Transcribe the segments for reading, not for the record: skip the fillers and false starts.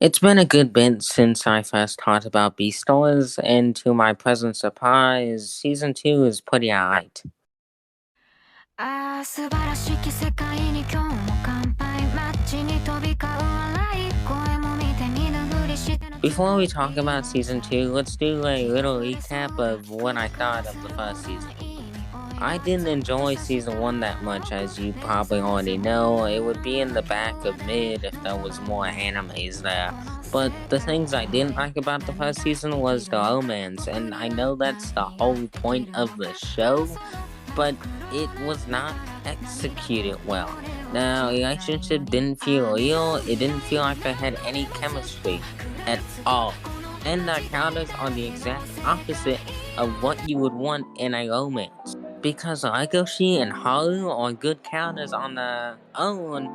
It's been a good bit since I first heard about beastars, and to my present surprise, season 2 is pretty alright. Before we talk about season 2, let's do a little recap of what I thought of the first season. I didn't enjoy season 1 that much, as you probably already know. It would be in the back of mid if there was more animes there. But the things I didn't like about the first season was the romance, and I know that's the whole point of the show, but it was not executed well. The relationship didn't feel real, it didn't feel like they had any chemistry at all. And the characters are the exact opposite of what you would want in a romance. Because Legoshi and Haru are good characters on their own,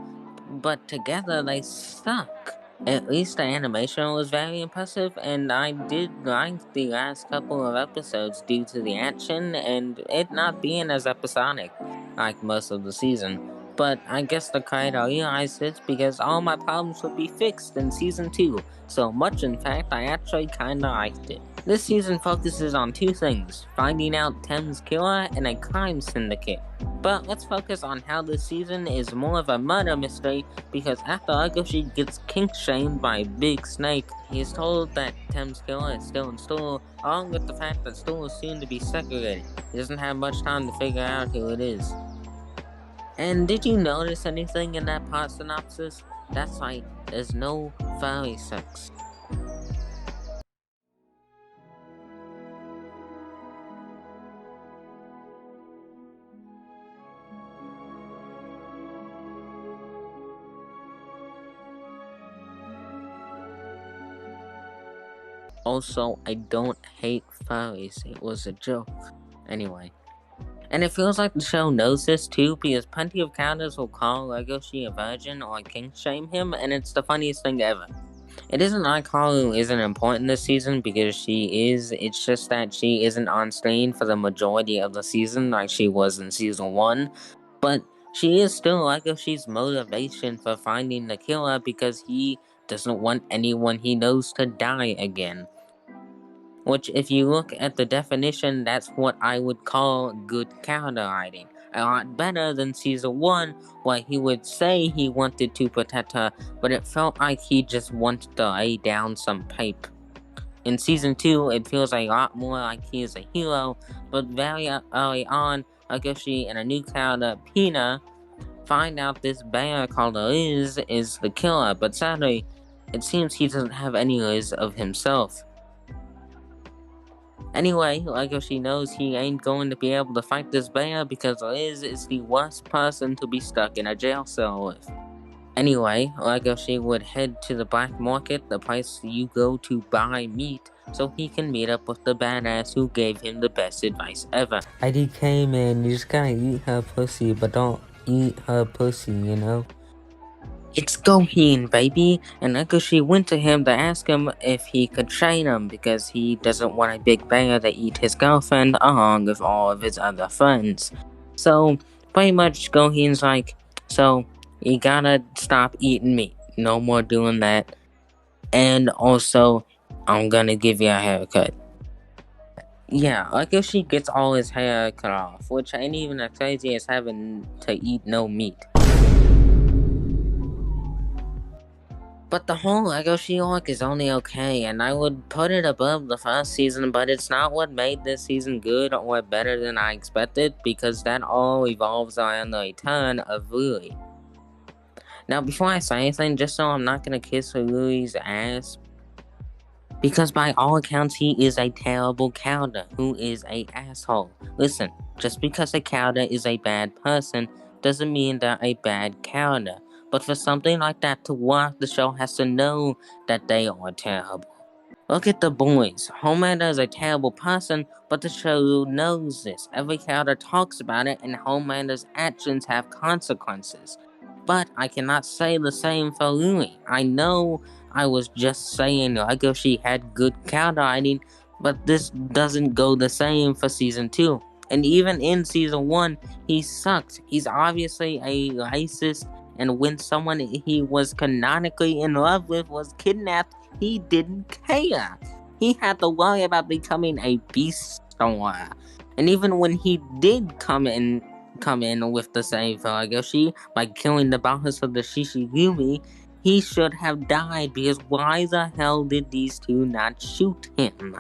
but together they suck. At least the animation was very impressive, and I did like the last couple of episodes due to the action and it not being as episodic like most of the season. But I guess the creator realized this because all my problems would be fixed in season 2, so much in fact I actually kinda liked it. This season focuses on two things: finding out Tem's killer and a crime syndicate. But let's focus on how this season is more of a murder mystery, because after Legoshi gets kink-shamed by Big Snake, he is told that Tem's killer is still in school, along with the fact that school is soon to be segregated. He doesn't have much time to figure out who it is. And did you notice anything in that plot synopsis? That's right, there's no furry sex. Also, I don't hate furries, it was a joke. Anyway. And it feels like the show knows this too, because plenty of characters will call Legoshi a virgin or kink shame him, and it's the funniest thing ever. It isn't like Haru isn't important this season, because she is, it's just that she isn't on screen for the majority of the season like she was in season 1, but she is still Legoshi's motivation for finding the killer, because he doesn't want anyone he knows to die again. Which, if you look at the definition, that's what I would call good character writing. A lot better than season 1, where he would say he wanted to protect her, but it felt like he just wanted to lay down some pipe. In season 2, it feels a lot more like he is a hero, but very early on, Legoshi and a new character, Pina, find out this bear called Liz is the killer, but sadly, it seems he doesn't have any Liz of himself. Anyway, Legoshi knows he ain't going to be able to fight this bear because Liz is the worst person to be stuck in a jail cell with. Anyway, Legoshi would head to the black market, the place you go to buy meat, so he can meet up with the badass who gave him the best advice ever. IDK, man, you just gotta eat her pussy, but don't eat her pussy, you know? It's Goheen, baby, and Legoshi went to him to ask him if he could train him, because he doesn't want a big bear to eat his girlfriend along with all of his other friends. So, pretty much Goheen's like, so, you gotta stop eating meat, no more doing that, and also, I'm gonna give you a haircut. Yeah, Legoshi gets all his hair cut off, which ain't even as crazy as having to eat no meat. But the whole Legoshi arc is only okay, and I would put it above the first season, but it's not what made this season good or better than I expected, because that all evolves around the return of Rui. Now, before I say anything, just so I'm not gonna kiss Rui's ass, because by all accounts he is a terrible character who is a asshole. Listen, just because a character is a bad person doesn't mean they're a bad character. But for something like that to work, the show has to know that they are terrible. Look at the boys. Homelander is a terrible person, but the show knows this. Every character talks about it, and Homelander's actions have consequences. But I cannot say the same for Louis. I know I was just saying Legoshi had good character writing, but this doesn't go the same for season 2. And even in season 1, he sucked. He's obviously a racist And when someone he was canonically in love with was kidnapped, he didn't care. He had to worry about becoming a beastar. And even when he did come in with the save Legoshi by killing the boss of the Shishigumi, he should have died, because why the hell did these two not shoot him?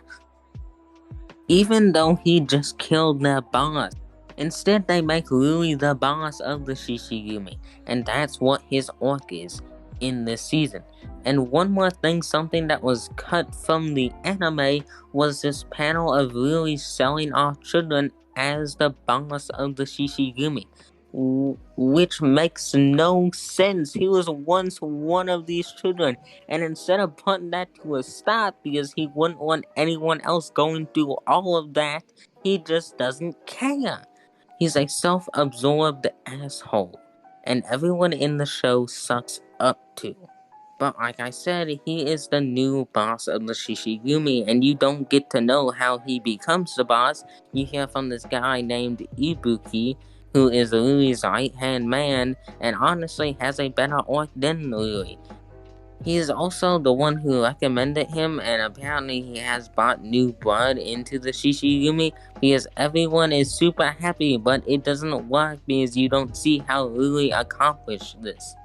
Even though he just killed their boss. Instead, they make Louis the boss of the Shishigumi, and that's what his arc is in this season. And one more thing, something that was cut from the anime was this panel of Louis selling off children as the boss of the Shishigumi, which makes no sense. He was once one of these children, and instead of putting that to a stop because he wouldn't want anyone else going through all of that, he just doesn't care. He's a self-absorbed asshole, and everyone in the show sucks up to. But like I said, he is the new boss of the Shishigumi, and you don't get to know how he becomes the boss. You hear from this guy named Ibuki, who is Louis' right-hand man, and honestly has a better arc than Louis. He is also the one who recommended him, and apparently he has brought new blood into the Shishigumi, because everyone is super happy, but it doesn't work because you don't see how Louis accomplished this.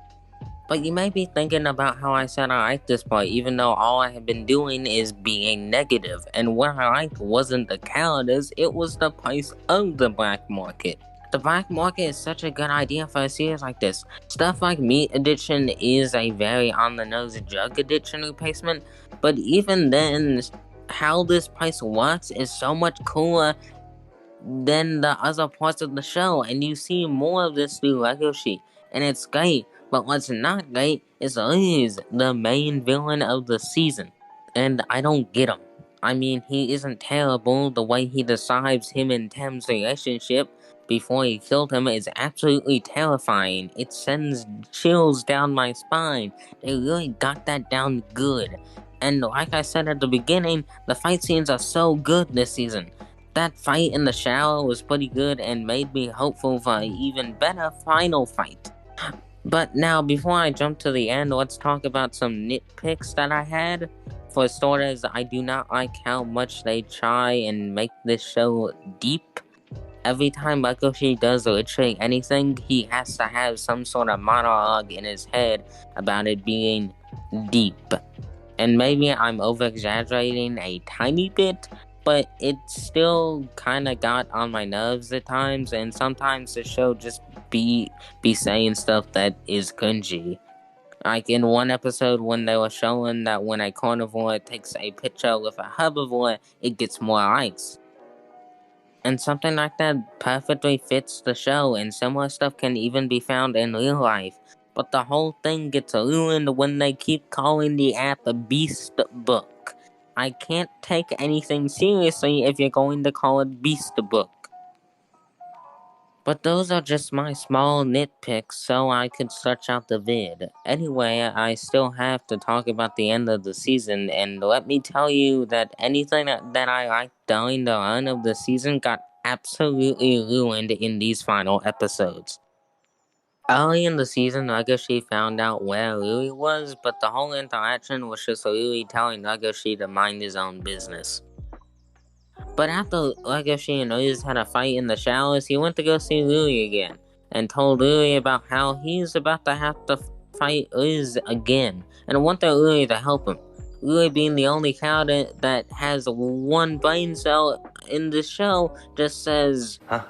But you may be thinking about how I said I liked this part, even though all I have been doing is being negative, and what I liked wasn't the characters, it was the price of the black market. The black market is such a good idea for a series like this. Stuff like Meat Addiction is a very on-the-nose drug addiction replacement, but even then, how this price works is so much cooler than the other parts of the show, and you see more of this through Legoshi, and it's great. But what's not great is Liz, the main villain of the season, and I don't get him. I mean, he isn't terrible. The way he describes him and Tem's relationship before he killed him is absolutely terrifying. It sends chills down my spine. They really got that down good. And like I said at the beginning, the fight scenes are so good this season. That fight in the shower was pretty good and made me hopeful for an even better final fight. But now, before I jump to the end, let's talk about some nitpicks that I had. For starters, I do not like how much they try and make this show deep. Every time Legoshi does literally anything, he has to have some sort of monologue in his head about it being deep. And maybe I'm over-exaggerating a tiny bit, but it still kinda got on my nerves at times, and sometimes the show just be saying stuff that is cringy. Like in one episode when they were showing that when a carnivore takes a picture with a herbivore, it gets more likes. And something like that perfectly fits the show, and similar stuff can even be found in real life. But the whole thing gets ruined when they keep calling the app a beast book. I can't take anything seriously if you're going to call it beast book. But those are just my small nitpicks so I could stretch out the vid. Anyway, I still have to talk about the end of the season, and let me tell you that anything that I liked during the run of the season got absolutely ruined in these final episodes. Early in the season, Legoshi found out where Louis was, but the whole interaction was just Louis telling Legoshi to mind his own business. But after Legoshi and Liz had a fight in the showers, he went to go see Louis again, and told Louis about how he's about to have to fight Liz again, and wanted Louis to help him. Louis, being the only character that has one brain cell in the show, just says, "Huh?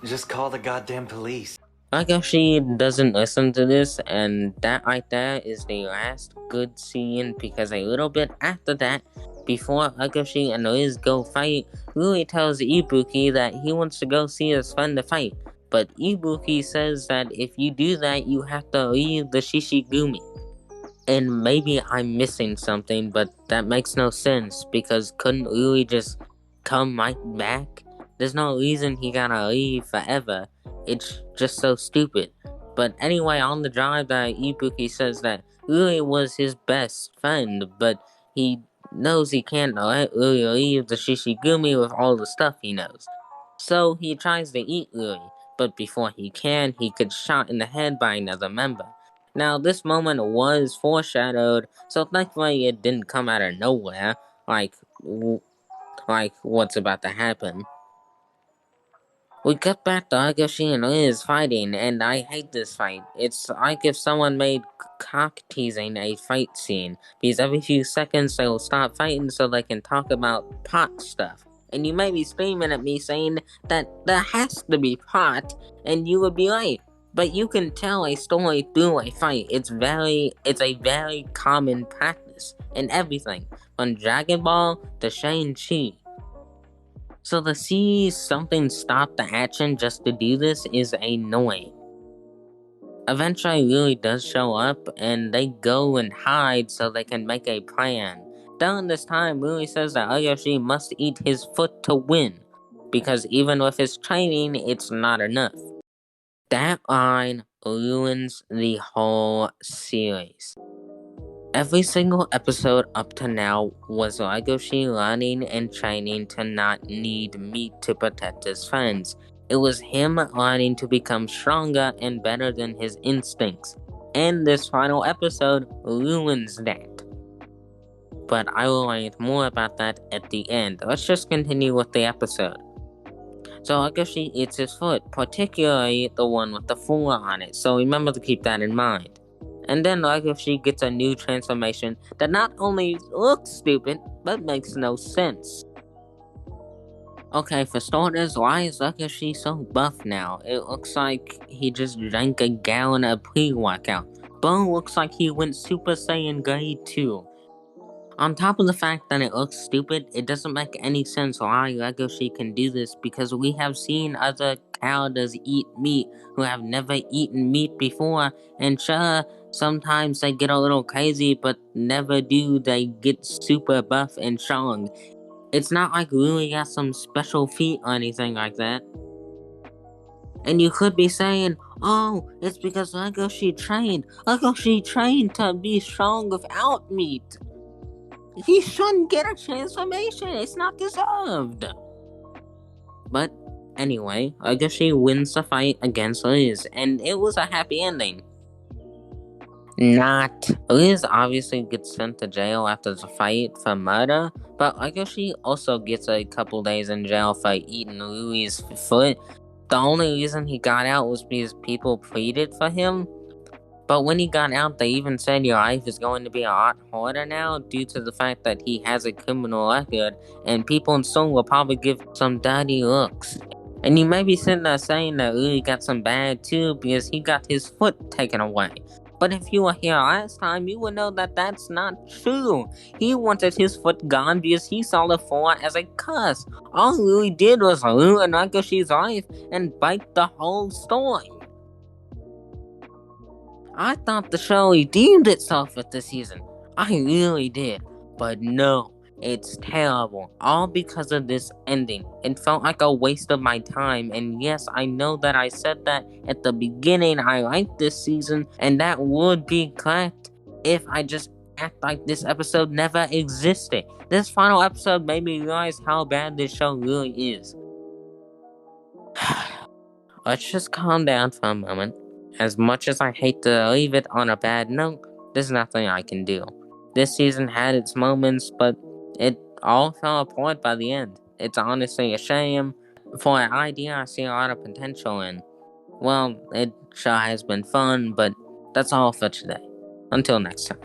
Just call the goddamn police." Legoshi doesn't listen to this, and that right there is the last good scene, because a little bit after that, before Legoshi and Liz go fight, Louis tells Ibuki that he wants to go see his friend to fight, but Ibuki says that if you do that, you have to leave the Shishigumi. And maybe I'm missing something, but that makes no sense, because couldn't Louis just come right back? There's no reason he gotta leave forever. It's just so stupid. But anyway, on the drive, Ibuki says that Louis was his best friend, but he knows he can't let Louis leave the Shishigumi with all the stuff he knows. So he tries to eat Louis, but before he can, he gets shot in the head by another member. Now, this moment was foreshadowed, so thankfully it didn't come out of nowhere, like what's about to happen. We cut back to Agoshi and Liz fighting, and I hate this fight. It's like if someone made cock teasing a fight scene, because every few seconds they will stop fighting so they can talk about pot stuff. And you may be screaming at me saying that there has to be pot, and you would be right. But you can tell a story through a fight. It's a very common practice in everything, from Dragon Ball to Shang-Chi. So to see something stop the action just to do this is annoying. Eventually, Louie does show up, and they go and hide so they can make a plan. During this time, Louie says that Ayoshi must eat his foot to win, because even with his training, it's not enough. That line ruins the whole series. Every single episode up to now was Legoshi learning and training to not need meat to protect his friends. It was him learning to become stronger and better than his instincts. And this final episode ruins that. But I will learn more about that at the end. Let's just continue with the episode. So Legoshi eats his foot, particularly the one with the four on it, so remember to keep that in mind. And then Legoshi gets a new transformation that not only looks stupid, but makes no sense. Okay, for starters, why is Legoshi so buff now? It looks like he just drank a gallon of pre-workout. Bo looks like he went Super Saiyan Grade 2. On top of the fact that it looks stupid, it doesn't make any sense why Legoshi can do this, because we have seen other characters eat meat who have never eaten meat before, and sure, sometimes they get a little crazy, but never do they get super buff and strong. It's not like Louie got some special feat or anything like that. And you could be saying, oh, it's because Legoshi trained to be strong without meat. He shouldn't get a transformation. It's not deserved. But anyway, Legoshi wins the fight against Liz, and it was a happy ending. Not. Liz obviously gets sent to jail after the fight for murder, but Legoshi also gets a couple days in jail for eating Louie's foot. The only reason he got out was because people pleaded for him. But when he got out, they even said your life is going to be a lot harder now due to the fact that he has a criminal record, and people in Seoul will probably give some dirty looks. And you may be sitting there saying that Louie got some bad too because he got his foot taken away. But if you were here last time, you would know that that's not true. He wanted his foot gone because he saw the four as a curse. All Louie did was ruin Rakoshi's life and bite the whole story. I thought the show redeemed itself with this season. I really did. But no, it's terrible. All because of this ending. It felt like a waste of my time. And yes, I know that I said that at the beginning I liked this season. And that would be correct if I just act like this episode never existed. This final episode made me realize how bad this show really is. Let's just calm down for a moment. As much as I hate to leave it on a bad note, there's nothing I can do. This season had its moments, but it all fell apart by the end. It's honestly a shame. For an idea I see a lot of potential in. Well, it sure has been fun, but that's all for today. Until next time.